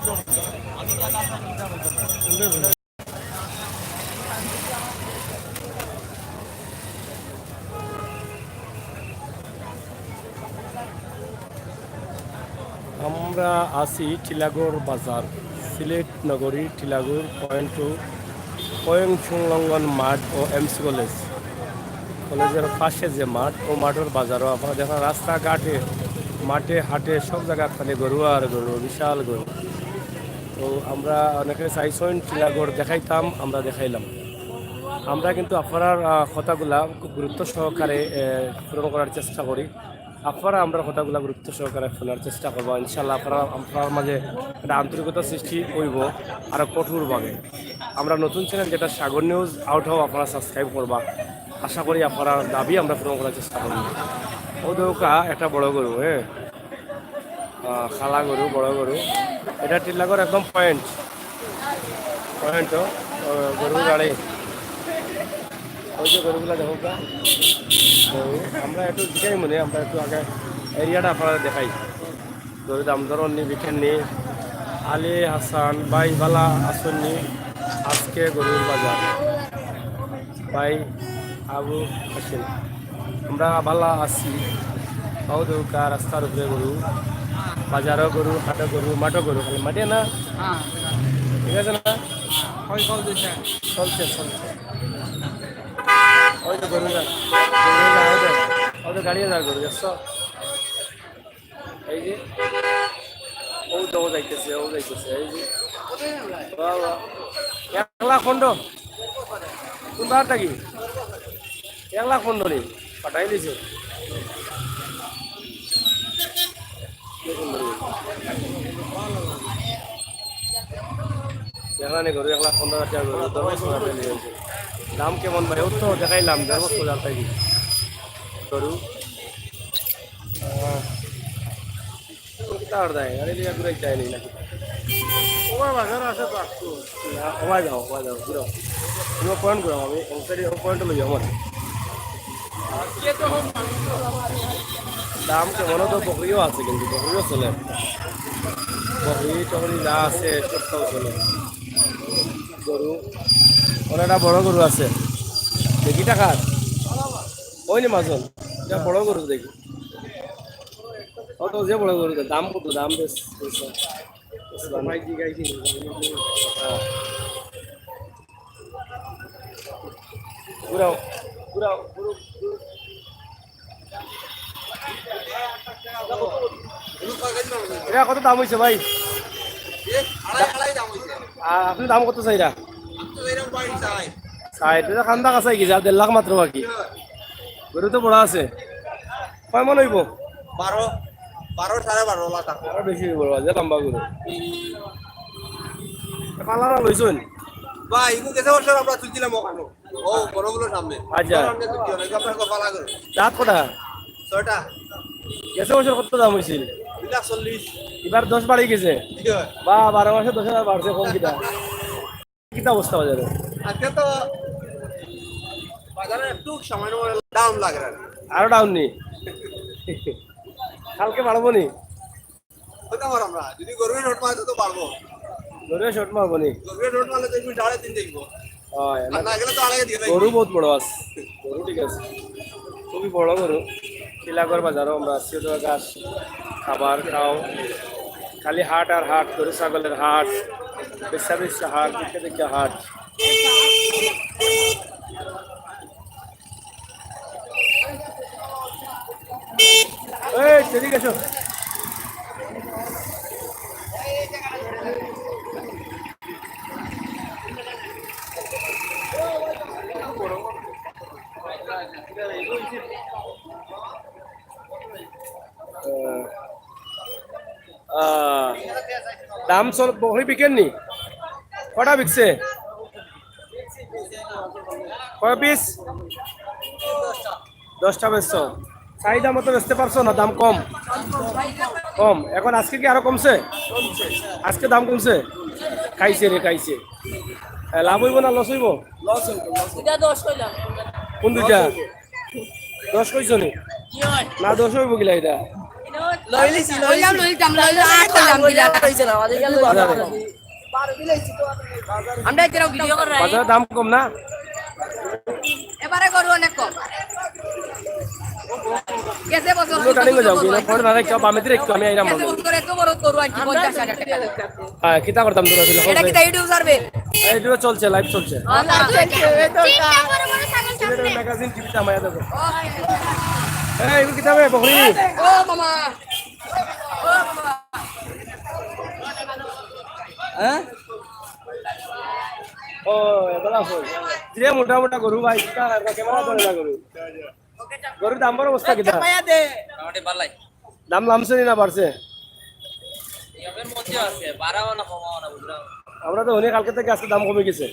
আমরা আছি টিলাগড় বাজার, সিলেট নগরী টিলাগড় পয়েন্ট টু পয়ং সংলগ্ন মাঠ ও এমসি কলেজের পাশে যে মাঠ ও মাঠের বাজারও আপনারা দেখেন রাস্তাঘাটে মাঠে হাটে সব জায়গা খালি গরু আর গরু, বিশাল গরু। তো আমরা অনেকে চাইছেন টিলাগড় দেখাইতাম, আমরা দেখাইলাম। আমরা কিন্তু আপনার কথাগুলা খুব গুরুত্ব সহকারে পূরণ করার চেষ্টা করি। আপনারা আমরা কথাগুলো গুরুত্ব সহকারে শোনার চেষ্টা করবো। ইনশাল্লাহ আপনার মাঝে একটা আন্তরিকতা সৃষ্টি করব আরও কঠোরভাবে। আমরা নতুন চ্যানেল যেটা সাগর নিউজ আউট হও আপনারা সাবস্ক্রাইব করবা। আশা করি আপনার দাবি আমরা পূরণ করার চেষ্টা করব। ও দৌকা একটা বড় গরু, হ্যাঁ খালা গরু, বড় গরু। এটা টিলাগড় একদম পয়েন্ট গরু গাড়ি। ওই যে গরুগুলো দেখো গা, আমরা একটু দেখাই মনে আমরা একটু আগে এরিয়াটা আপনারা দেখাই। গরু দাম ধরন নি বিকেন নি আলী হাসান ভাই বালা আসননি আজকে গরুর বাজার ভাই আবু হাসিন আমরা বালা আসি। দৌকা রাস্তার উপরে গরু, বাজারও গরু, হাটে গরু, মাঠও গরু। খালি মাঠে না, ঠিক আছে না, চলছে চলছে। ওই তো গরু ওই তো গাড়ি যার গরু যাচ্ছ, এই যে ও তো যাইতেছে এই যে 1,00,000 খন্ড কোন বারটা কি 1,00,000 খন্ড নেই পাঠাই দিছে। দেখানি গরু 1,15,000 গরু, 10,000 নিয়ে দাম কেমন ভাই? ওর তো দেখাইলাম 10,000 টাকা গরু। গাড়ি দিয়ে ঘুরে যায়নি নাকি? যাও ঘুরাও, তুমি পয়েন্ট ঘুরাও, আমি পয়েন্টে লই আমার দাম কেমন। তো বকরিও আছে, কিন্তু বকরিও চলে, বকরি টকরি যা আছে সবটাও চলে। গরু অনেকটা বড় গরু আছে দেখি টাকার ওই নি মাজন, এটা বড় গরু দেখি। অত যে বড় গরু দাম কত? দাম বেশ ঘুরাও ঘুরাও এটা কত দাম হয়েছে ভাই? আপনি দাম কত চাইরা? খান্দা কাছাই কি যা 1.5 লাখ মাত্র বাকি। গরু তো বড় আছে, কয় মন হইব? 12 সাড়ে 12 লাখ টাকা বেশি বড় আছে, লম্বা গরু। পালারা লইছুন ভাই ইগু গেছে বছর আমরা তুলছিলাম ওখানে ও বড়গুলো সামনে। আচ্ছা সামনে তুলছি অনেক আপনার কপালা করে দাঁত কটা? 6টা। গেছে বছর কত দাম হয়েছিল? 240। এবার 10 বাড়ি গেছে বা 12 মাসে 10,000 বাড়ছে। কম কিতা অবস্থা বাজারে? আজকে তো বাজারে একটু সামান্য ডাউন লাগে, আরো ডাউন নি? কালকে বাড়বো নি? হতে পারো আমরা যদি গরুর নোট মারতে তো পারবো। গরু শর্ট মারবো নি? গরুর নোট মারলে দেখবি 3.5 দেখবো। না গেলে তো আগে দিয়ে গরু বহুত বড় আছে, গরু ঠিক আছে, খুবই বড় গরু। টিলাগড় বাজারও আমরা আসছি, গাছ খাবার খাও, খালি হাট আর হাট, গরু ছাগলের হাট, বেচা বেচা হাট, দেখে দেখে হাট। এই ঠিক আছে। দাম চল বকরি বিকেননি? কটা বিকছে? কয় পিস? 10টা বেচছ? চাহিদা মতো বেচতে পারছো না? দাম কম কম এখন? আজকে কি আরো কমছে? আজকে দাম কমছে? খাইছে রে খাইছে। লাভ হইব না লস হইব? কোন দুইটা? 10 কইছো নি? না 10 হইব কিলা এটা? লইলাম লইলাম লইলাম আর করলাম দিলা আমরা এটাও ভিডিও করে রাখি বাজারের দাম কম না? এবারে করব অনেক কম কেসে বছর টানিং যাও কি না পরে না রাখছো বামে দিয়ে রাখছো আমি আইরাম কেসে বছর এত বড় করব আর কি 50,000 টাকা হ্যাঁ কিতা করতাম তোরা দিলে এটা কি ইউটিউব সার্ভে এইটা চলছে লাইভ চলছে ম্যাগাজিন টিভিতে আমায় দেখো এই এগুলো কিতাবে বকরি ও মামা ও মামা ও এবার আসো যে মোটা মোটা গরু ভাই কিতা ক্যামেরা ধরে না গরু গরুর দাম বড় অবস্থা কিতা মোটামুটি ভালোই দাম নামছে না বাড়ছে এর মধ্যে আছে বাড়াও না কমাও না বুঝলা আমরা তো অনেক কালকে থেকে আজকে দাম কমে গেছে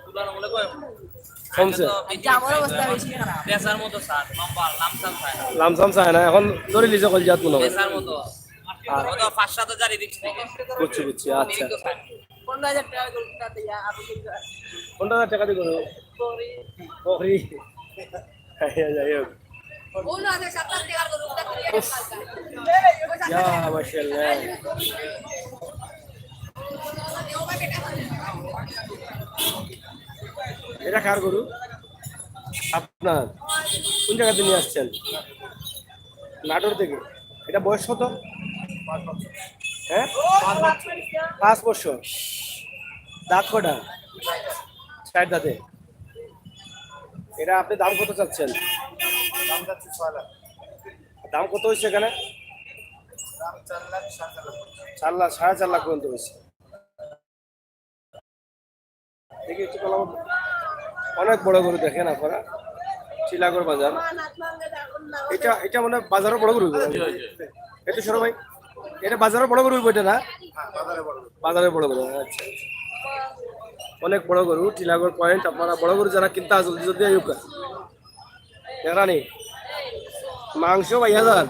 তুলনামূলক কয় কমছে আমার অবস্থা বেশি খারাপ পেশার মতো স্যার লম্বা লামসাম খায় না লামসাম চায় না এখন ধরে লিজে কল যাত মনে হয় পেশার মতো আর কত 5-7 হাজার দিচ্ছি বুঝছি বুঝছি আচ্ছা তো খায় 15,000 টাকা করতে দিয়া আপনি 15,000 টাকা দিয়ে গরু বকরি যাই হোক বলো আছে 70 টাকা করতে ইয়া মাশাআল্লাহ এটা কার গরু আপনার কোন জায়গা থেকে নিয়ে আসছেন নাটোর থেকে এটা বয়স কত হ্যাঁ 5 বছর দাঁত কটা 60 দাঁতে এটা আপনি দাম কত চাচ্ছেন দাম কত হয়েছে এখানে 4 লাখ 4.5 লাখ পর্যন্ত হয়েছে দেখি একটু বললাম অনেক বড় গরু দেখেন আপনারা শিলাগড় বাজার এটা এটা মানে বাজারের বড় গরু এটা সরো ভাই এটা বাজারের বড় গরু এটা না বাজারের বড় গরু আচ্ছা অনেক বড় গরু টিলাগড় পয়েন্ট আপনারা বড় গরু যারা কিনতে আসল যদি আয়ুকা দেখানি মাংস 2,000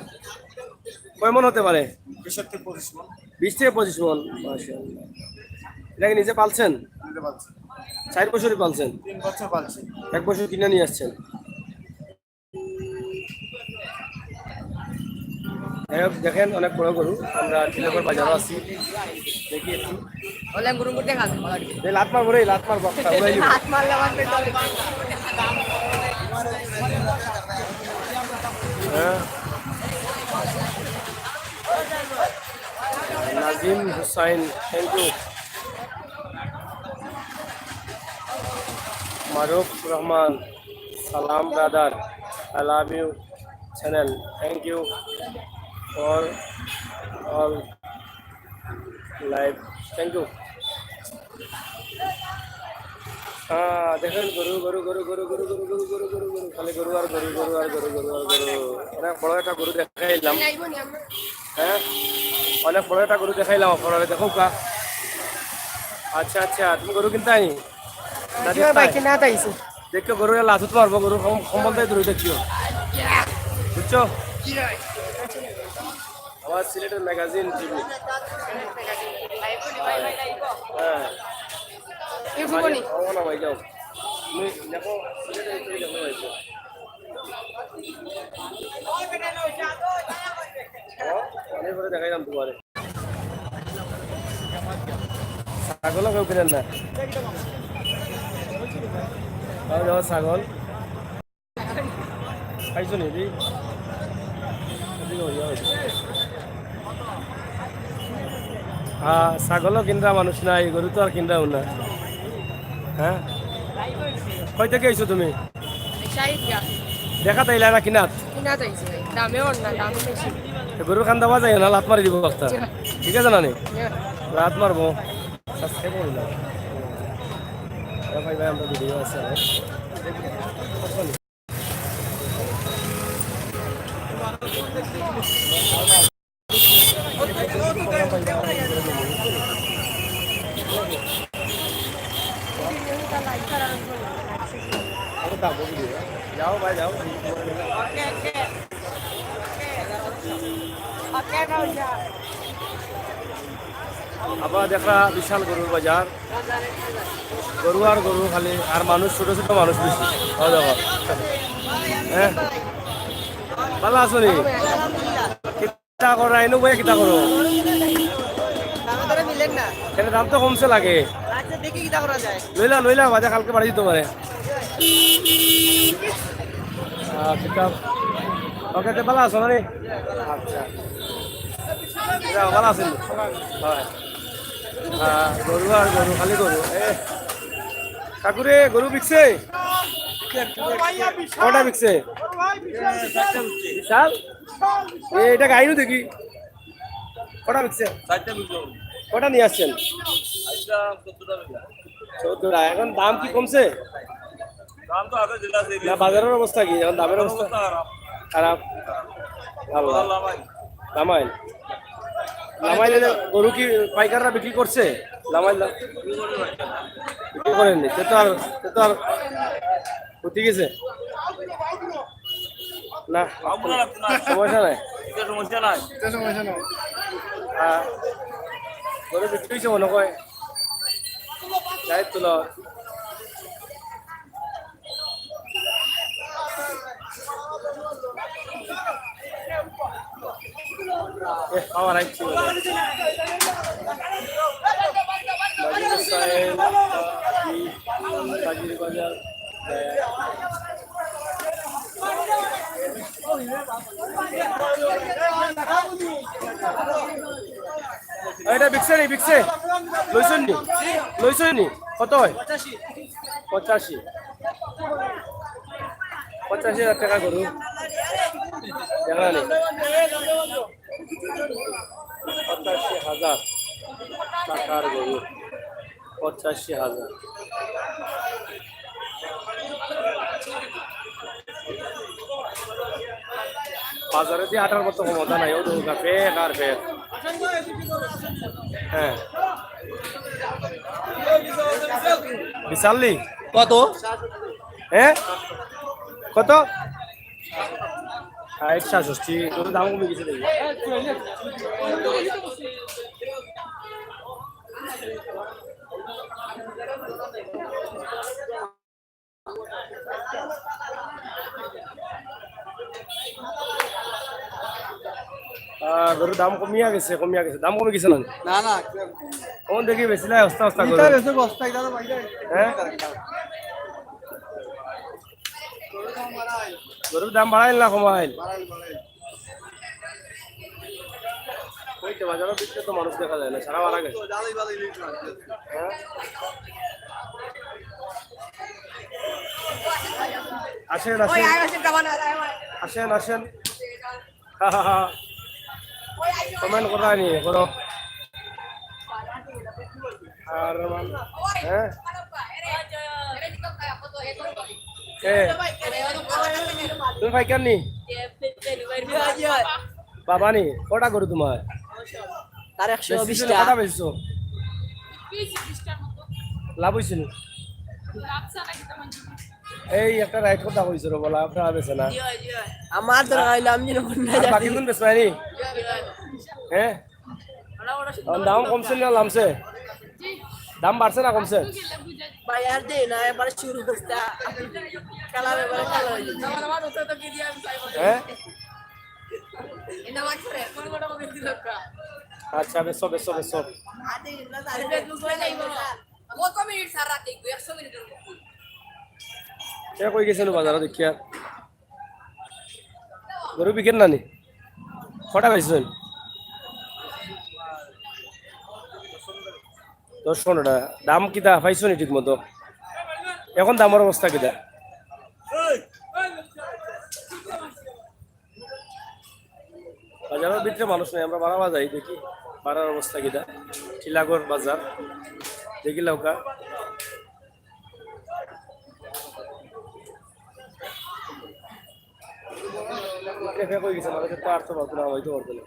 কয় মন হতে পারে 20 থেকে 25 মন মাশাআল্লাহ এটা কি নিজে পালছেন 4 বছরই পালছেন 3 বছর পালছি 1 বছর কিনে নিয়ে আসছেন দেখেন অনেক বড় গরু আমরা টিলাগড় বাজারে আছি দেখি একটু বলে গুরু করতে খাস এই লাত মারবো রে লাত মারবো একটা উড়াই নিব হাত মারলে আমার পেটে হ্যাঁ নাজিম হুসাইন থ্যাংক ইউ মারুফ রহমান সালাম brother I love you channel thank you for all live thank you দেখেন গরু গরু গরু গরু গরু গরু গরু গরু গরু গরু খালি গরু আর গরু গরু আর গরু গরু আর গরু অনেক বড় একটা গরু দেখাইলাম হ্যাঁ অনেক বড় একটা গরু দেখাইলাম আপনারা দেখো কা আচ্ছা আচ্ছা তুমি গরু কিনতে আনি দেখো গরু লাথুত মারবো গরু সম্বন্ধে দূরে দেখিও বুঝছো আমার সিলেটের ম্যাগাজিন টিভি হ্যাঁ না ভাই যাও তুমি দেখো সিলেটের টিভি দেখো ভাই অনেক করে দেখাইলাম তোমারে ছাগলও কেউ কিনেন না যাও ছাগল খাইছো নি ছাগলও কিনরা মানুষ নাই গরু তো আর কিনরাও না হ্যাঁ কই থেকে আইছো তুমি দেখা তাইলা না কিনাত গরু খান দেওয়া যায় না লাত মারি দিব একটা ঠিক আছে না নি লাত মারবো সাবস্ক্রাইব করুন ভাই ভাই আমরা ভিডিও আছে যাও ভাই যাও আবার দেখা বিশাল গরুর বাজার গরু আর গরু খালি আর মানুষ ছোট ছোট মানুষ বেশি হ্যাঁ ভালো আছো নি কিতা করো আইনো বই কিতা করো দামে ধরে মিলেন না এর দাম তো কমছে লাগে আচ্ছা দেখি কিটা করা যায় লইলা বাজে কালকে বাড়ি দিতে পারে কিতাব ওকে তো ভালো আছো না রে আচ্ছা ভালো আছেন হয় গরু আর গরু খালি গরু কাকুরে গরু বিকছে কটা বিকছে বিশাল এটা গাইনু দেখি কটা বিকছে কটা নিয়ে আসছেন 14 টাকা এখন দাম কি কমছে না বাজারের অবস্থা কি এখন দামের অবস্থা খারাপ লামাইল লামাইলে গরু কি পাইকাররা বিক্রি করছে লামাইল বিক্রি করেননি সে তো আর উঠে গেছে না সমস্যা নাই গরু বিক্রি হয়েছে মনে কয় যাই তোল খাওয়ার আইছি বাজার এটা বিকছে লইছনি কত হয় 85,000 টাকা গরু দেখা নেই 85,000 টাকার গরু 85,000 বাজারে দিয়ে হাঁটার মতো ক্ষমতা নাই ও দুর্গা ফেক আর ফেক হ্যাঁ বিশাল্লি কত হ্যাঁ কত 65 তোর দাম কমে গেছে দেখি গরুর দাম কমিয়া গেছে দাম কমে গেছে না না কোন দেখি বেশি লাই হস্তা গরু হ্যাঁ গরুর দাম বাড়াইল না কমাইল বাজারের দিকে তো মানুষ দেখা যায় না সারা মারা গেছে হ্যাঁ আসেন কমেন্ট করা নি করো আর হ্যাঁ তুমি পাইকার নি বাবা নি কটা করো তোমার তার 120 টাকা কটা বেচছো লাভ হয়েছিল এই একটা রাইট কথা কইছো বলা আপনারা বেছে না আমার তো হইলো আমি যেন কোনটা আর বাকি কোন বেচবাই নি হ্যাঁ দাম কমছে না নামছে দাম বাড়ছে না কমছে ভাই আর দে না এবারে শুরু করতে খেলা এবারে খেলা হইছে আমার তো তো কি দিয়া আমি চাইবো হ্যাঁ এটা মাছরে কোন কোন বেশি দরকার আচ্ছা বেসো আদে না তারে ফেসবুক করে যাইবো কত মিনিট সারা দেখবো 100 মিনিটের মতো কে কই গেছেন বাজারে দেখিয়া গরু বিকেন না নি কটা পাইছেন 10-15 টাকা দাম কিটা পাইছো নি ঠিক মতো এখন দামের অবস্থা কিটা বাজারের ভিতরে মানুষ নেই আমরা বাড়াবা যাই দেখি বাড়ার অবস্থা কিটা টিলাগড় বাজার দেখি লৌকা কই গেছে মানুষের তো আর তো পারতো না হয়তো পারতো না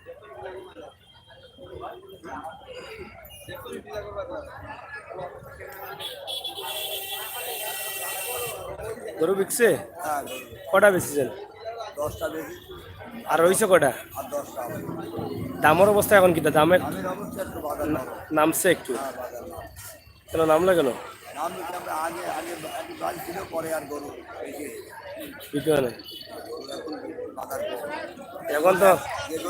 গরু বিকছে কটা বেচেছেন 10টা বেশি আর রয়েছে কটা আর 10টা দামের অবস্থা এখন কিটা দামের আমির অবস্থা একটু বাজার নামছে একটু বাজার কেন নামলো কেন নাম দিতে আমরা আগে আগে গাড়ি ছিল পরে আর গরু এই যে বুঝতে পারেন এখন তো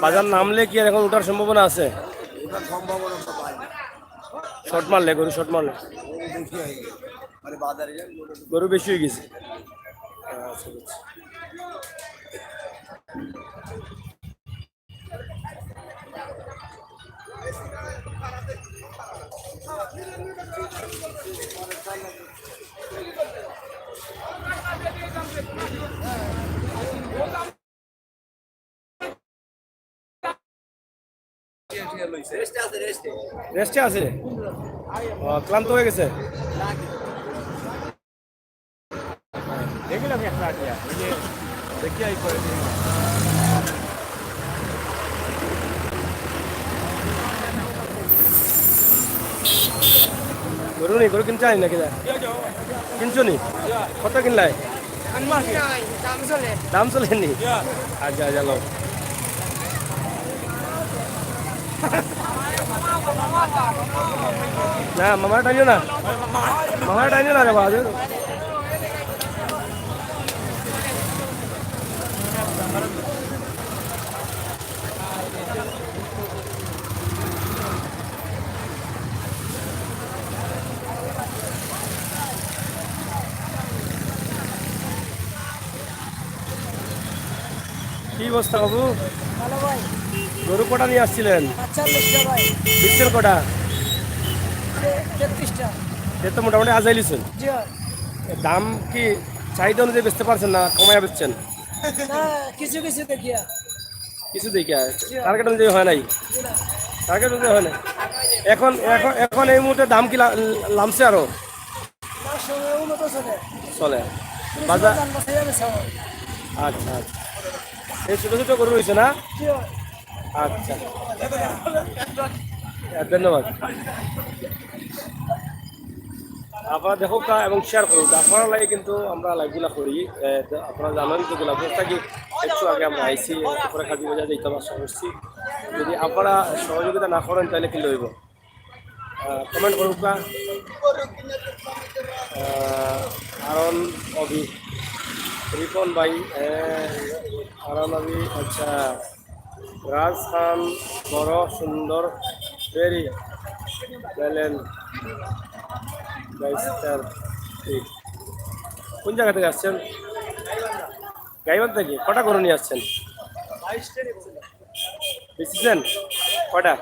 বাজার নামলে কি আর এখন ওঠার সম্ভাবনা আছে? ওটার সম্ভাবনা তো পাই না। শর্ট মারলে গরু শর্ট মারলে বেশি হয়ে গেছে মানে বাজারে যাই গরু বেশি হয়ে গেছে। আচ্ছা বুঝছি। রেস্টে আছে রেস্টে। রেস্টে আছে? ক্লান্ত হয়ে গেছে? দেখলাম একটা দেখি আই করে গরু নেই, গরু কিনতে আনি নাকি? কিনছো নি? কত কিনলাই? দাম চলেনি? আচ্ছা আচ্ছা লো। না মামার টাইনিও না, মামার টাইনিও না রে বাজে। কি অবস্থা বাবু? ভালো ভাই, গরু কটা নিয়ে আসছিলেন? 40টা ভাই, বিচ্ছের কটা? 33টা। সে তো মোটামুটি আজাই লিছেন। জি ভাই। দাম কি চাহিদা অনুযায়ী বেচতে পারছেন না কমাইয়া বেচছেন? না কিছু কিছু দেখিয়া। কিছু দেখি টার্গেট অনুযায়ী হয় নাই, টার্গেট অনুযায়ী হয় নাই। এখন এখন এখন এই মুহূর্তে দাম কি নামছে আরো? না সময় উন্নত চলে। চলে বাজার। দাম বাছাই হবে সব। আচ্ছা আচ্ছা, এই ছোটো ছোটো গরু রয়েছে না? জি ভাই। আচ্ছা ধন্যবাদ। আপনারা দেখো এবং শেয়ার করুন। আপনারা লাগে কিন্তু আমরা লাইভগুলা করি। আপনারা জানেন তো গোলাপ থাকি একটু আগে আমরা আইসি তারপরে কাজী বাজার যেতে আমরা করছি। যদি আপনারা সহযোগিতা না করেন তাহলে কি লইব? কমেন্ট করুক না। আরন অভি রিপন ভাই, আরন অভি, আচ্ছা রাজ খান বড় সুন্দর ভেরি বলেন। কোন জায়গা থেকে আসছেন? গাইবান্ধা থেকে? কটা গরু নিয়ে আসছেন? বেচেছেন কটা?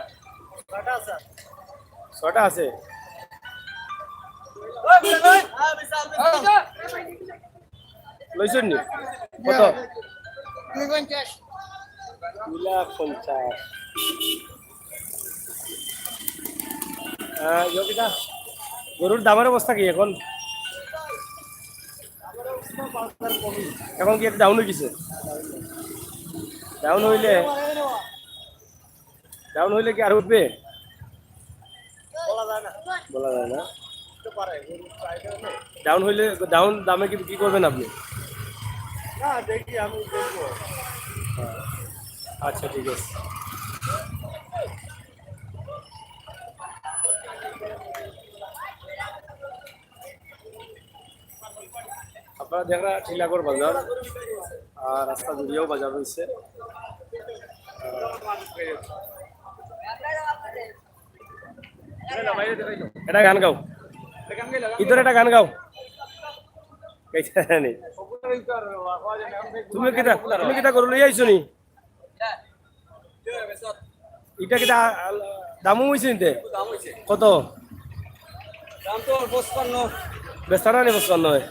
6টা আছে। লইছেন নি? কত? 2,50,000। যোগিতা গরুর দামের অবস্থা কি এখন? এখন কি একটু ডাউন হয়ে গেছে? ডাউন হইলে কি আর উঠবে? বলা যায় না। ডাউন হইলে ডাউন দামে কি বিক্রি করবেন আপনি? আচ্ছা ঠিক আছে। আপনারা দেখা টিলাগড় বাজার আর রাস্তা জুড়িয়েও বাজার রয়েছে। এটা গান গাও, ইধর একটা গান গাও। তুমি কিটা করো লই আইছো নি? এটা কিটা দামও হয়েছে নিতে? কত দাম তো 55। বেচারা নি 55?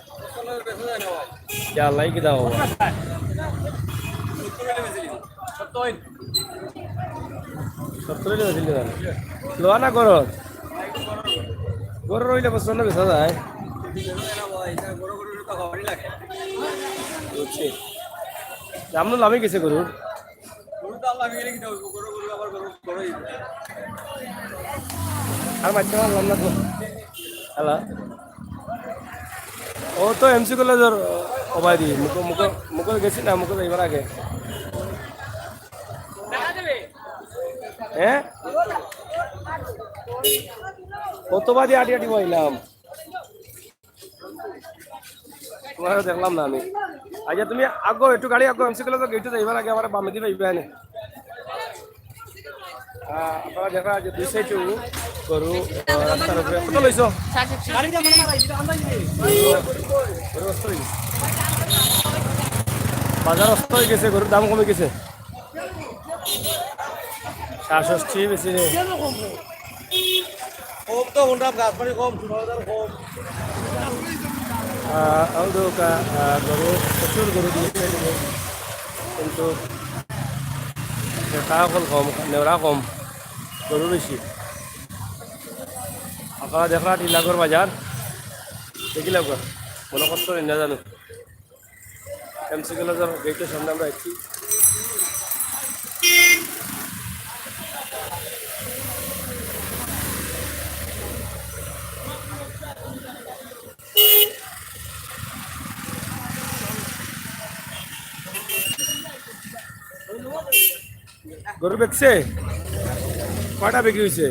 আল্লাহ কি দাম হবো? 70 বেচিলি না? লোয়া না গরত? গরু রইলে 55 বেচা যায়। বুঝছি, দাম নামে গেছে গরুর। আর মাঝে মারলাম না তো। হ্যালো, ও তো এমসি কলেজের অবাদি মুখে গেছি না, মুখে এবার আগে। হ্যাঁ কতবাদি আটি আটি বইলাম, তোমার দেখলাম না আমি। আচ্ছা তুমি আগো একটু গাড়ি আগো এমসি কলেজের গেটে যাইবার আগে আমার বামে দিবে ইবে আনে আপনারা দেখা যে দুই সাইডে গরু রাস্তার উপরে কত লইছো গরু অস্ত হয়ে গেছে। বাজার অস্ত হয়ে গেছে গরুর দাম কমে গেছে ৬৬ বেশি নেই কম তো কোনটা গাছ পানি কম ১৬,০০০ কম গরু প্রচুর গরু দিয়েছে কিন্তু টাকা কম নেওয়া কম গরু বেশি আপনারা দেখলা টিলাগড় বাজার দেখিলাম মনে কষ্ট না জানো এমসি কলেজের গেটের সামনে আমরা এসেছি গরু বেচছে কয়টা বিক্রি হয়েছে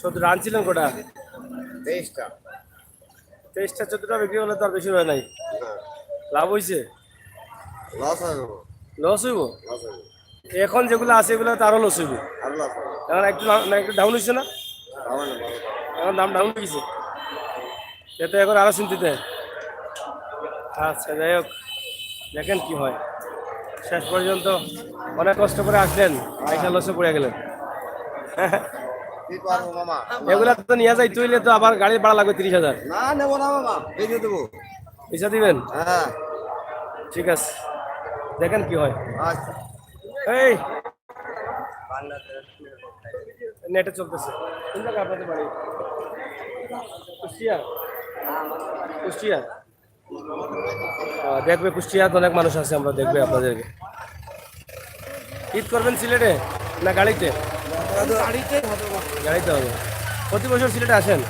১৪টা আনছিলেন কটা ২৩টা ২৩টা ১৪টা বিক্রি হলে তো আর বেশি হয় নাই লাভ হয়েছে লস হবে লস হইব লস হবে এখন যেগুলো আছে এগুলো তো আরো লস হইব আর লস হবে এখন একটু ডাউন হয়েছে না এখন দাম ডাউন হয়ে গেছে এতে এখন আরো চিন্তিত আচ্ছা যাই হোক দেখেন কি হয় শেষ পর্যন্ত অনেক কষ্ট করে আসলেন পয়সা লসে পড়ে গেলেন কি পারবো মামা এগুলা তো নিয়ে যাই তুইলে তো আবার গাড়ির ভাড়া লাগবে ৩০,০০০ না নেবো না মামা বেঁধে দেবো পয়সা দিবেন হ্যাঁ ঠিক আছে দেখেন কি হয় আচ্ছা এই নেটে চলতেছে কোন জায়গায় আপনাদের বাড়ি কুষ্টিয়া কুষ্টিয়া দেখবে কুষ্টিয়াতে অনেক মানুষ আছে আমরা দেখবে আপনাদেরকে ঈদ করবেন সিলেটে না গাড়িতে গাড়িতে হবে প্রতি বছর সিলেটে আসেন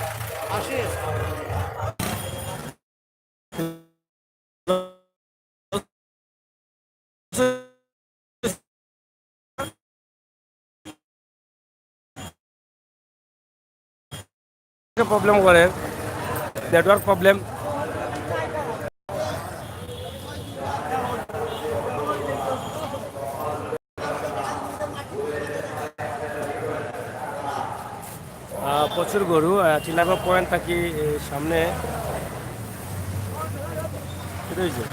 প্রবলেম করে নেটওয়ার্ক প্রবলেম প্রচুর গরু চিলাগড় পয়েন্ট থাকি সামনে সেটা হয়েছে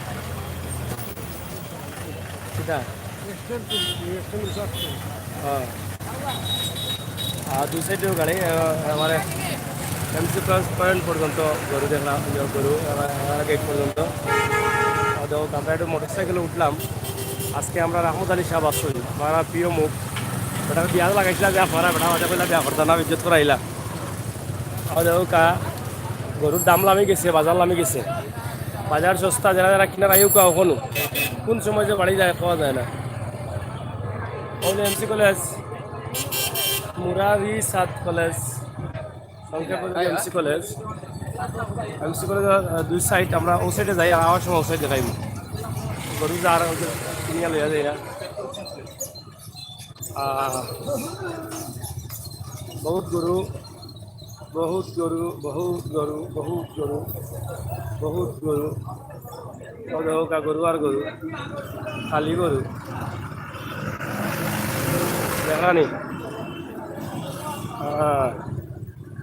সেটা দুই সাইডেও গাড়ি আমার এমসি পয়েন্ট পর্যন্ত গরু দেখলাম গরু গেট পর্যন্ত আমরা একটু মোটর সাইকেলে উঠলাম আজকে আমরা রাহমত আলী সাহেব আসছি আমার প্রিয় মুখ ওটা বিয়া লাগাইছিলাম বিয়া করা বেটা মাঝে পেলা বিয়া করতাম না ইজ্জত করাইলা কা গরুর দাম লামি গেছে বাজার লামি গেছে বাজার সস্তা যারা যারা কিনার আয়ু কাও কোনো কোন সময় যে বাড়ি যায় পাওয়া যায় না এমসি কলেজ মুরারি সাদ কলেজ সংক্ষেপ এমসি কলেজ দুই সাইড আমরা ও সাইডে যাই আওয়ার সময় ও সাইড দেখাইব গরু যা আর কিনিয়া লইয়া যায় না বহুত গরু বহুত গরু বহুত গরু বহুত গরু বহুত গরু হোকা গরু আর গরু খালি গরু দেখানি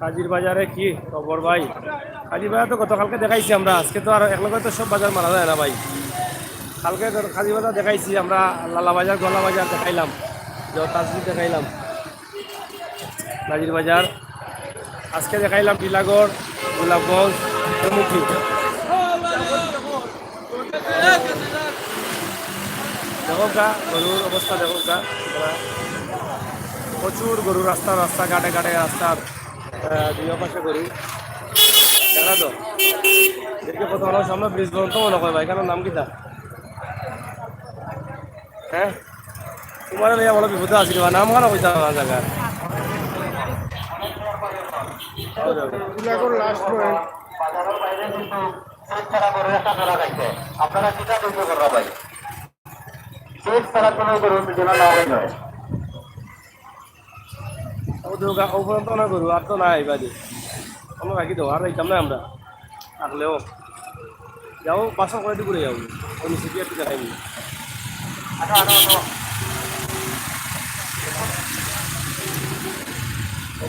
কাজির বাজারে কি খবর ভাই কাজির বাজার তো গতকালকে দেখাইছি আমরা আজকে তো আর একলগে তো সব বাজার মারা যায় না ভাই কালকে কাজির বাজার দেখাইছি আমরা লালা বাজার গলা বাজার দেখাইলাম তাজলি দেখাইলাম কাজির বাজার আজকে দেখাইলাম টিলাগড় গোলাপগঞ্জ মুখী দেখো গা গরুর অবস্থা দেখো গা প্রচুর গরু রাস্তা ঘাটে রাস্তার দুই পাশে গরু দেখা তো দেখে কত আমার সামনে ব্রিজ পর্যন্ত মনে হয় ভাই কেন নাম কিতা হ্যাঁ তোমার লিয়া বলো বিপদ আসিল নাম কেন কইতা আমার জায়গা আপনারা কিটা তৈরি করবা ভাই চেক ছাড়া কোনো গরু যেন না হয় নয় ও পর্যন্ত না গরু আর তো নাই বাড়ি আমরা রাখি দেবো আর রাখতাম না আমরা থাকলেও যাও বাসা করে দিয়ে ঘুরে যাবো ওই নিচে দিয়ে একটু দেখাইনি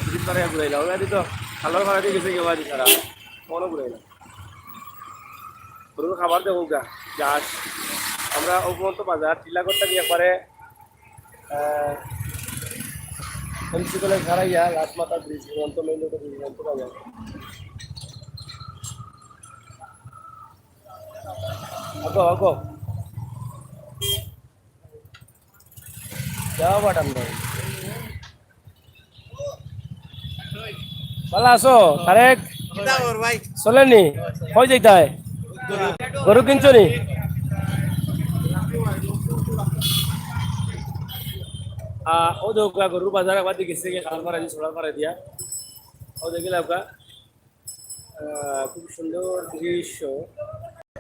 ব্রিজ পারে ঘুরে যাও এদি তো খালার ভাড়া দিয়ে গেছে কেউ আদি ছাড়া কোনো ঘুরে না গরুকে খাবার দেবো গা যাস আমরা উপমন্ত বাজার টিলাগড়টা দিয়ে একবারে এমসি কলেজ হারাইয়া রাজমাতা ব্রিজ হিমন্ত মেইন রোড হিমন্ত বাজার আগো আগো যাও বাটাম ভালো আছো তারেক ভাই চলেনি কই যাইতায় গরু কিনছো নি ও দেখা গরুর বাজার একবার দিয়ে গেছে খাল পাড়া দিয়ে ছোড়ার পাড়া দিয়া ও দেখিলাম খুব সুন্দর দৃশ্য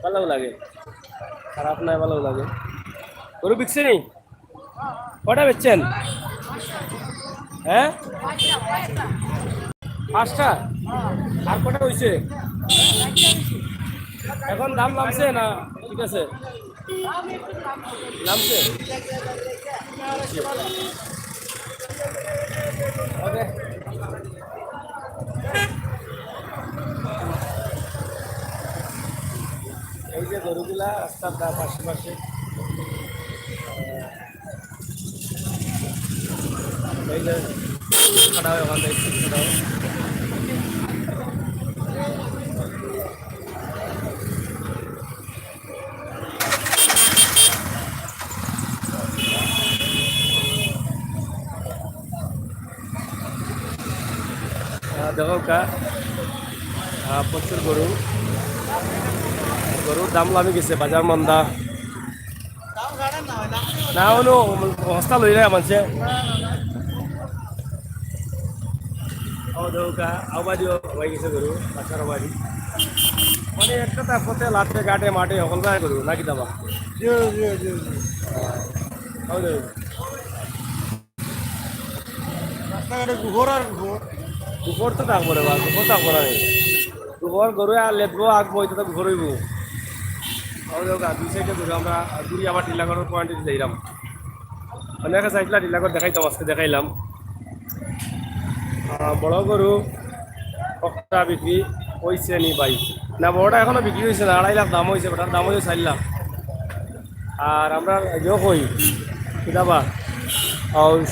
ভালো লাগে খারাপ নয় ভালো লাগে গরু বিকছে নি কটা বেচছেন হ্যাঁ 5টা আর কটা হয়েছে এখন দাম নামছে না ঠিক আছে নামছে ওকে এই যে গরুগুলা রাস্তার পাশে এই যে খাটা হয় ওখান থেকে খাটা হয় দেখো প্রচুর গরুর দাম লামি গেছে বাজার মন্দা না হলো হস্তা লই যায় মানুষে দেখো আবাদিও হয়ে গেছে গরু বাচ্চার আবাদি মানে একটা তারপরে লাটে ঘাটে মাঠে সকল গায়ে গরু নাকি দাবা রাস্তাঘাটে ঘুঘর আর ঘুঘর গোবর তো থাকবো রে বা গোবর থাকবো না গোবর গরু আর লেটবো আঁকবো এটা তো ঘুরইব দুই সাইডে ঘুরে আমরা ঘুরি আবার টিলাগড়ের পয়েন্টে যাইলাম অনেক সাইডলা টিলাগড় দেখাইতাম আজকে দেখাইলাম বড় গরু কটা বিক্রি হয়েছে নি ভাই না বড়টা এখনো বিক্রি হয়েছে না 2.5 লাখ দাম হয়েছে ওটার দাম হয়েছে 4 লাখ আর আমরা ইয়ে কই কিতাবা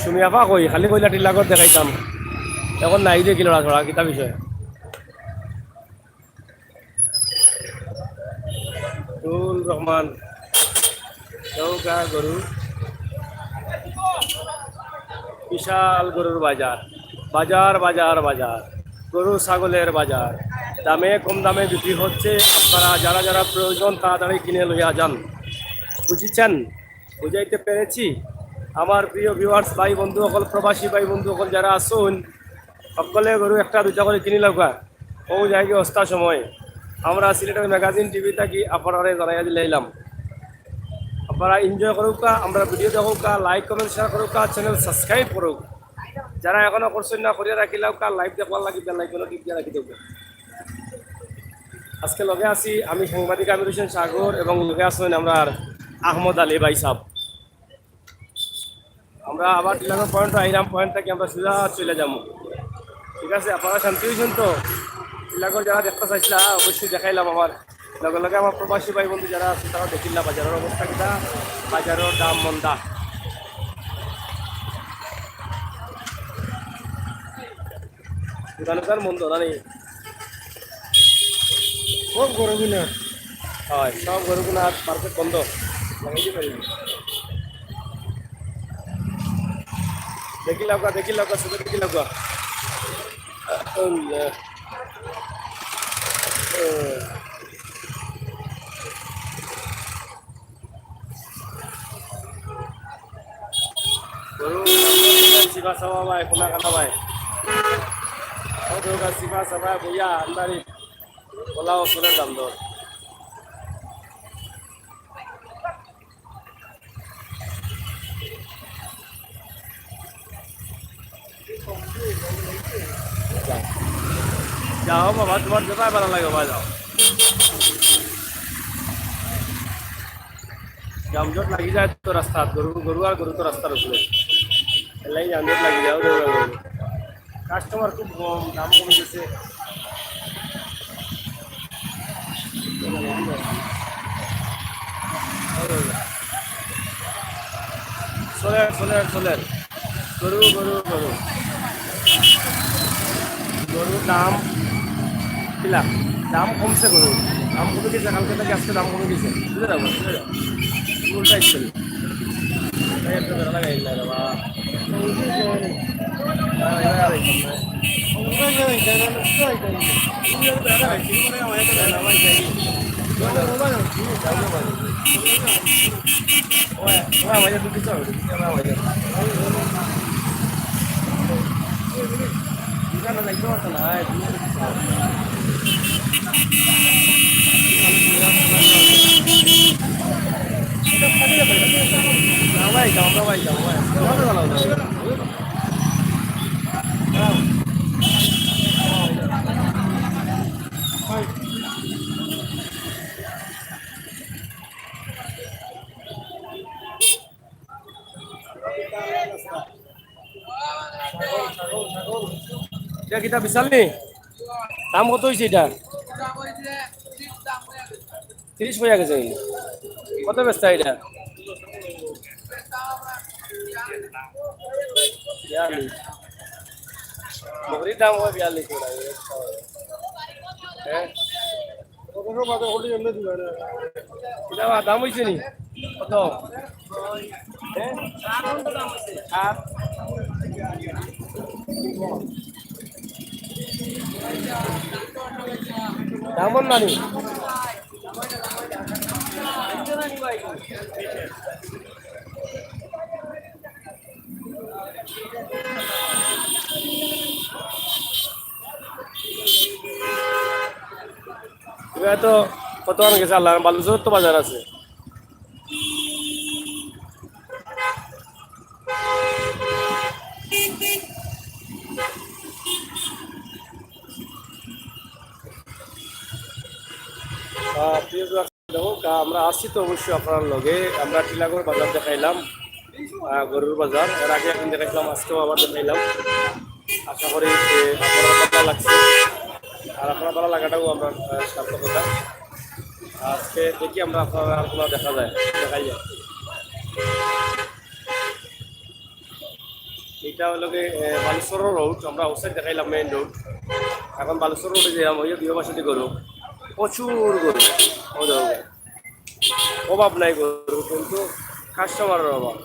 সুমিয়াপা কই খালি কইলা টিলাগড় দেখাইতাম এখন নাই দিয়ে কিলো ছড়া কিতা বিষয় রহমান চৌকা গরু বিশাল গরুর বাজার বাজার বাজার বাজার গরু ছাগলের বাজার দামে কম দামে বিক্রি হচ্ছে আপনারা যারা যারা প্রয়োজন তাড়াতাড়ি কিনে লইয়া যান বুঝেছেন বুঝাইতে পেরেছি আমার প্রিয় ভিউয়ার্স ভাই বন্ধু সকল প্রবাসী ভাই বন্ধু সকল যারা আসুন সকলে গরু একটা দুটা করে কিনি লাগা ও জায়গায় অস্তা সময় আমরা সিলেটের ম্যাগাজিন টিভি থাকি আপনারা জানাইয়া দিলাম আপনারা এনজয় করুক আমরা ভিডিও দেখুক লাইক কমেন্ট শেয়ার করুক চ্যানেল সাবস্ক্রাইব করুক যারা এখনো করছেন না করিয়া রাখিলাম লাইভ দেখবার লাগি বেলাইকনে টিপ দিয়ে রাখি দেব আজকে লগে আছি আমি সাংবাদিক আমির হোসেন সাগর এবং লগে আছেন আমরা আহমদ আলী ভাই সাহেব আমরা আবার টিলাগড় পয়েন্ট আইরাম পয়েন্ট থেকে আমরা সোজা চলে যাবো ঠিক আছে আপনারা শান্তি হয়েছেন তো টিলাগড় যারা দেখতে চাইছিলা অবশ্যই দেখাইলাম আমার লগে লগে আমার প্রবাসী ভাই বন্ধু যারা আছে তারা দেখিলা বাজারের অবস্থা কিনা বাজারের দাম মন্দা দোকান মন্দ জানি সব গরু কিনা হয় সব গরুগুলো আর মার্কেট বন্ধ লাগাইতে পারিনি দেখি লাগা শুধু দেখি লাগা গরু সিবা চাবা ভাই কোনা কাটা ভাই সিবা চাবা বইয়া আন্দারি বলা ওষুধের দাম দর যাও বাবা, তোমার যেটাই ভালো লাগে বাবা যাও। যানজট লাগি যায় তো রাস্তাত, গরু গরু আর গরু তো রাস্তার উপরে, এলাই যানজট লাগি যাও। কাস্টমার খুব কম, দাম কমে গেছে। সোলের সোলের সোলের গরু গরু গরু গরুর দাম কিলা, দাম কমছে গরুর, দাম কমে গেছে কালকে থেকে আজকে দাম কমে গেছে। বুঝে যাবো বুঝে যাবো, উল্টা ইচ্ছিল একটা বেড়া লাগাই না রে বাবা। এটা কিতা বিশাল নি, দাম কত হয়েছে এটা? 30 হয়ে গেছে। কত ব্যস্ত এটা? 42 বকরির দাম হয় 42 টাকা। হ্যাঁ এটা দাম হয়েছে নি কত? আর দামন নানি তো কত গেছে আল্লাহ, বালুচর তো বাজার আছে। প্রিয় দর্শক, আমরা আসছি তো অবশ্যই আপনার লগে। আমরা টিলাগড় বাজার দেখাইলাম, গরুর বাজার। এর আগে এখন দেখাইলাম, আজকেও আবার দেখাইলাম। আশা করি আপনার ভালো লাগছে, আর আপনার ভালো লাগাটাও আমরা সার্থকতা। আজকে দেখি আমরা আপনারা আপনার দেখা যায়, দেখাই যায়। এটা হলো বালুচর রোড, আমরা আউটসাইড দেখাইলাম মেইন রোড। এখন বালুচর রোডে যে ওই বিবাসী গরু, প্রচুর গরু, অভাব নাই গরু, কিন্তু কাস্টমারের অভাব।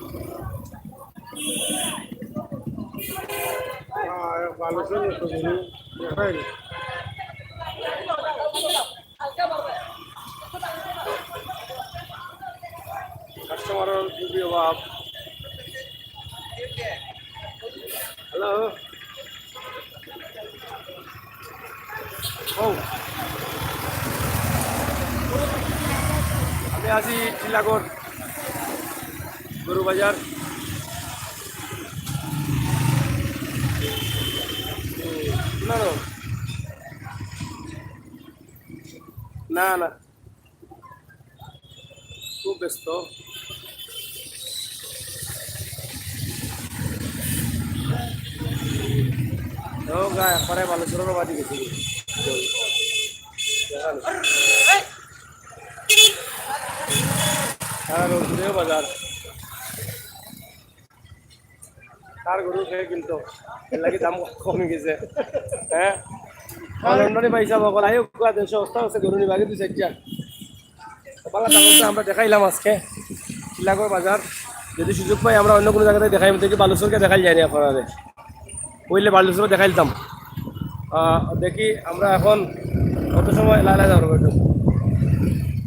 কাস্টমারের খুবই অভাব। হ্যালো ও, আমি আছি টিলাগড় গরু বাজার। না না খুব ব্যস্ত। একবারে বালেশ্বরের বাদি গেছি রোজপুরেও বাজার। কার গরু খেয়ে কিন্তু এর লাগে দাম কমে গেছে। হ্যাঁ লন্ডনে পাইসা বকল আয়ো 300 অবস্থা আছে গরু নিবাগে 2-4টা বাংলা দাম আমরা দেখাইলাম আজকে টিলাগড় বাজার। যদি সুযোগ পাই আমরা অন্য কোনো জায়গাতে দেখাই, দেখি বালুচরকে দেখাই যায়নি আপনারা, বললে বালুচর দেখাইতাম। দেখি আমরা এখন কত সময় লাইলা যাব,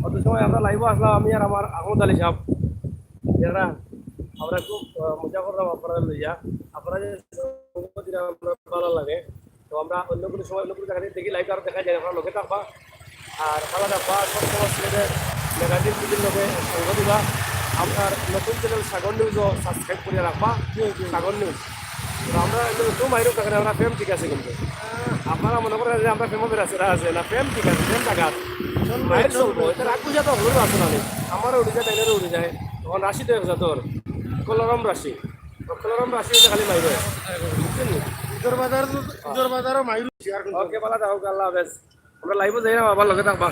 কত সময় আমরা লাইভ আসলাম আমি আর আমার আহমদ আলী সাহেব। যারা আমরা খুব মজা করলাম আপনারা লইয়া, আপনারা যে ভালো লাগে। তো আমরা অন্য কোনো সময় অন্য কোনো জায়গাতে দেখি লাইভ আরও দেখা যায়, আপনারা লোকে থাকবা আর ভালো থাকবা। সবসময় ছেলেদের নেগেটিভ ভিডিওর লোকে সঙ্গ দিবা। আপনার নতুন চ্যানেল সাগর নিউজও সাবস্ক্রাইব করে রাখবা, সাগর নিউজ। আমরা তো মাইরুক থাকেন আমরা ফেম ঠিক আছে কিন্তু আপনারা মনে করেন যে আমরা ফেমো বেরাসেরা আছে না ফেম ঠিক আছে ফেম টাকা মায়ের চলবো এটা রাগ বুঝা তো হলো আছে না আমারও উড়ে যায় তাইলেরও উড়ে যায় তখন রাশি তো একজা তোর কলরম রাশি কলরম রাশি হলে খালি মাইর বুঝছেন নি ঈদের বাজারও মাইরু ওকে বলা থাকুক আল্লাহ হাফেজ আমরা লাইভে যাই না আবার লগে থাকবা